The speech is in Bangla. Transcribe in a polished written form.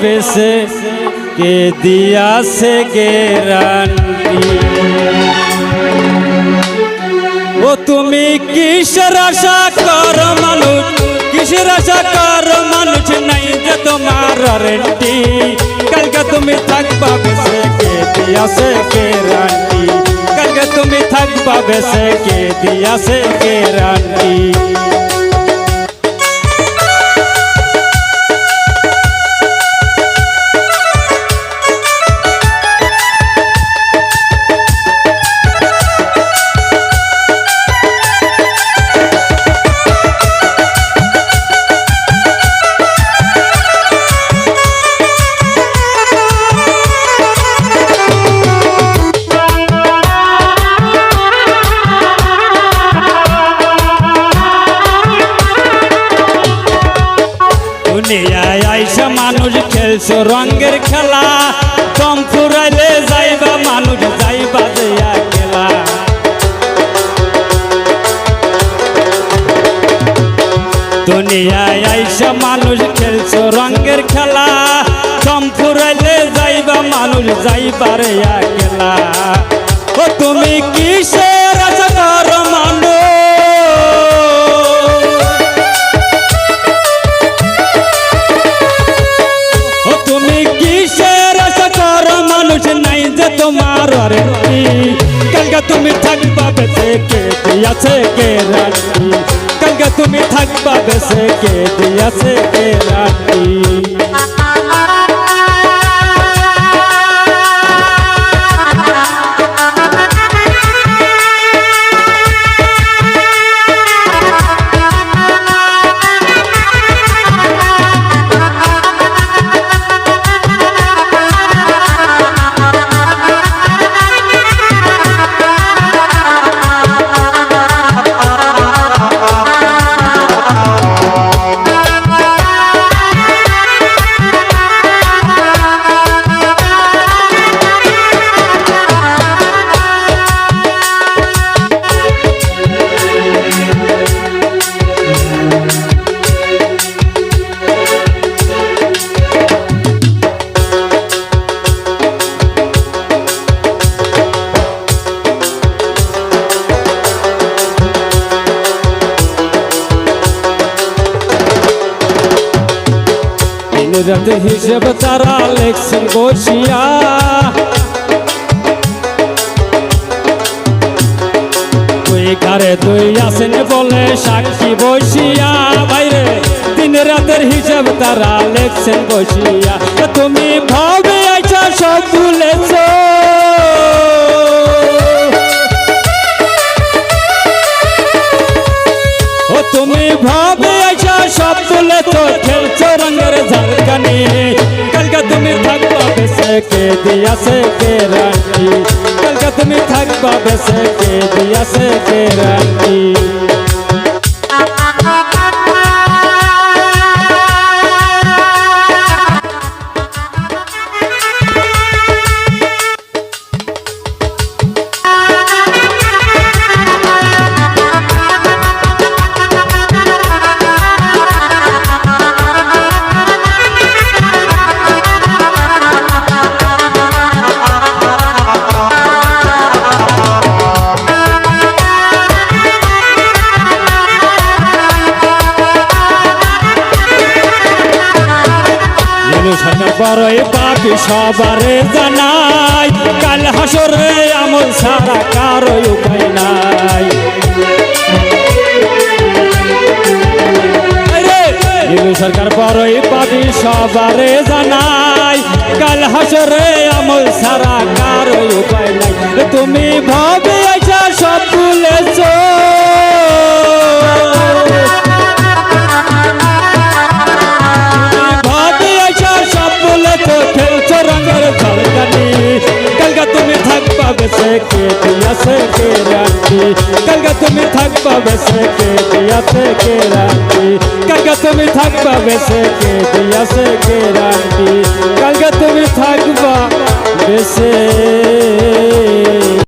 বেছে কে দিয়াছে গ্যারান্টি। ও তুমি কিসের আশা কর মানুষ, কিসের আশা কর মানুষ, নাই যে তোমার ওয়ারেন্টি। কালকে তুমি থাকবা বেছে কে দিয়াছে গ্যারান্টি, কালকে তুমি থাকবা বেছে কে দিয়াছে গ্যারান্টি। দুনিয়ায় আইসা মানুষ খেলছো রঙের খেলা, দম ফুরাইলে যাইবা মানুষ যাইবা দেয়া খেলা। দুনিয়ায় আইসা মানুষ খেলছো রঙের খেলা, দম ফুরাইলে যাইবা মানুষ যাইবা রেয়া খেলা। ও তুমি কিসের আশা করো মানুষ, তোমার ওয়ারেন্টি। কালকে তুমি থাকবা বেছে কে দিয়াছে গ্যারান্টি, কালকে তুমি থাকবা বেছে কে দিয়াছে গ্যারান্টি। রাতে হিসেব তারা লেখছেন বসিয়া, তুই ঘরে তুই আসেন বলে সাক্ষী বসিয়া। বাইরে দিন রাতের হিসেব তারা লেখছেন বসিয়া, তুমি ভাবে আইছা সব ভুলেছ। ও তুমি ভাবে আইছা সব ভুলেছ, খেলছো রঙের ঝাড়খানি। কালকে তুমি থাকবা বেছে কে দিয়াছে গ্যারান্টি, কালকে তুমি থাকবা বেছে কে দিয়াছে গ্যারান্টি। বড়ই পাপি সবারে জানাই, কাল হাসরে আমল ছাড়া কারো উপায় নাই। সরকার বড়ই পাপি সবারে জানাই, কাল হাসরে আমল ছাড়া কারো উপায় নাই। তুমি ভাবে আইছা সব ভুলেছ, খেলছো রঙের ঝাড়খানি। কালকে তুমি থাকবা বেছে কে দিয়াছে গ্যারান্টি, কালকে তুমি থাকবা বেছে কে দিয়াছে গ্যারান্টি, কালকে তুমি থাকবা বেছে কে দিয়াছে গ্যারান্টি, কালকে তুমি থাকবা বেছে।